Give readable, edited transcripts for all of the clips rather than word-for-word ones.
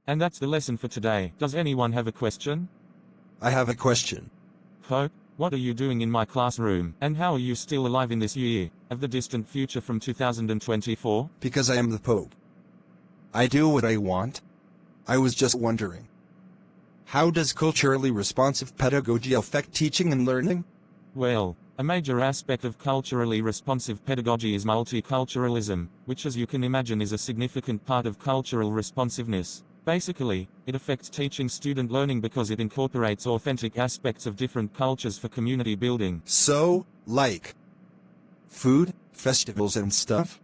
And that's the lesson for today. Does anyone have a question? I have a question. Pope, what are you doing in my classroom, and how are you still alive in this year of the distant future from 2024? Because I am the Pope. I do what I want. I was just wondering. How does culturally responsive pedagogy affect teaching and learning? Well, a major aspect of culturally responsive pedagogy is multiculturalism, which as you can imagine is a significant part of cultural responsiveness. Basically, it affects teaching student learning because it incorporates authentic aspects of different cultures for community building. So, like food, festivals and stuff?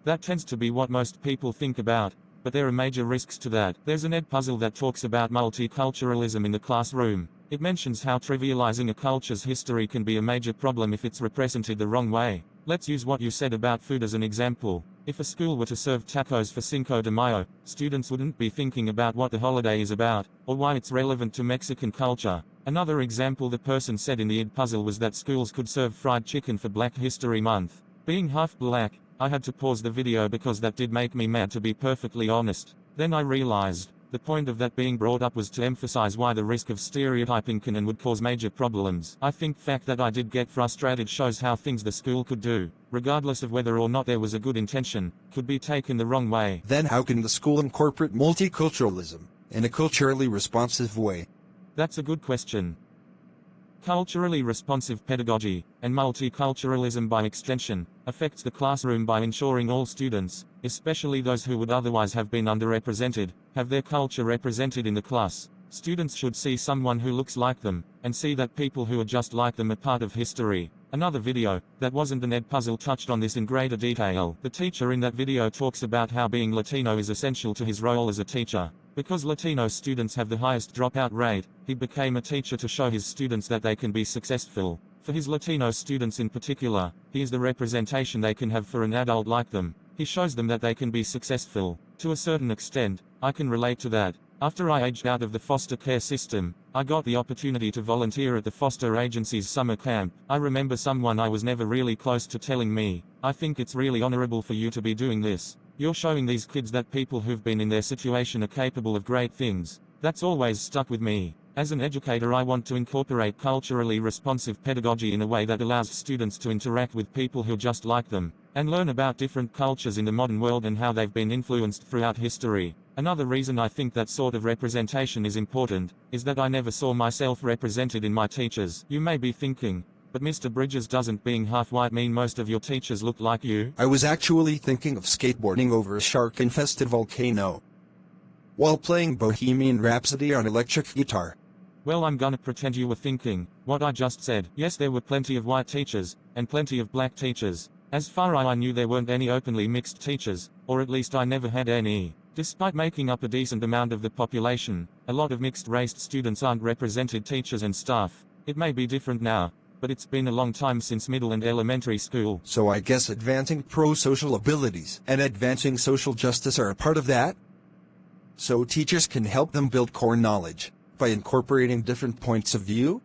That tends to be what most people think about, but there are major risks to that. There's an Edpuzzle that talks about multiculturalism in the classroom. It mentions how trivializing a culture's history can be a major problem if it's represented the wrong way. Let's use what you said about food as an example. If a school were to serve tacos for Cinco de Mayo, students wouldn't be thinking about what the holiday is about, or why it's relevant to Mexican culture. Another example the person said in the Edpuzzle was that schools could serve fried chicken for Black History Month. Being half black, I had to pause the video because that did make me mad, to be perfectly honest. Then I realized, the point of that being brought up was to emphasize why the risk of stereotyping can and would cause major problems. I think fact that I did get frustrated shows how things the school could do, regardless of whether or not there was a good intention, could be taken the wrong way. Then how can the school incorporate multiculturalism in a culturally responsive way? That's a good question. Culturally responsive pedagogy, and multiculturalism by extension, affects the classroom by ensuring all students, especially those who would otherwise have been underrepresented, have their culture represented in the class. Students should see someone who looks like them, and see that people who are just like them are part of history. Another video, that wasn't an Edpuzzle, touched on this in greater detail. The teacher in that video talks about how being Latino is essential to his role as a teacher. Because Latino students have the highest dropout rate, he became a teacher to show his students that they can be successful. For his Latino students in particular, he is the representation they can have for an adult like them. He shows them that they can be successful. To a certain extent, I can relate to that. After I aged out of the foster care system, I got the opportunity to volunteer at the foster agency's summer camp. I remember someone I was never really close to telling me, "I think it's really honorable for you to be doing this. You're showing these kids that people who've been in their situation are capable of great things." That's always stuck with me. As an educator, I want to incorporate culturally responsive pedagogy in a way that allows students to interact with people who are just like them, and learn about different cultures in the modern world and how they've been influenced throughout history. Another reason I think that sort of representation is important, is that I never saw myself represented in my teachers. You may be thinking, but Mr. Bridges, doesn't being half white mean most of your teachers look like you? I was actually thinking of skateboarding over a shark-infested volcano while playing Bohemian Rhapsody on electric guitar. Well, I'm gonna pretend you were thinking what I just said. Yes, there were plenty of white teachers, and plenty of black teachers. As far as I knew, there weren't any openly mixed teachers, or at least I never had any. Despite making up a decent amount of the population, a lot of mixed-raced students aren't represented teachers and staff. It may be different now, but it's been a long time since middle and elementary school. So I guess advancing pro-social abilities and advancing social justice are a part of that? So teachers can help them build core knowledge by incorporating different points of view?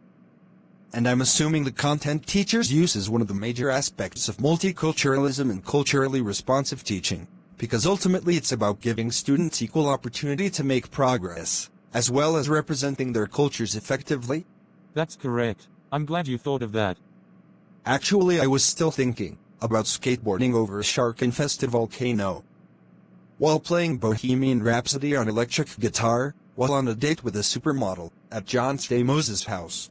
And I'm assuming the content teachers use is one of the major aspects of multiculturalism and culturally responsive teaching, because ultimately it's about giving students equal opportunity to make progress, as well as representing their cultures effectively. That's correct. I'm glad you thought of that. Actually, I was still thinking about skateboarding over a shark-infested volcano while playing Bohemian Rhapsody on electric guitar while on a date with a supermodel at John Stamos' house.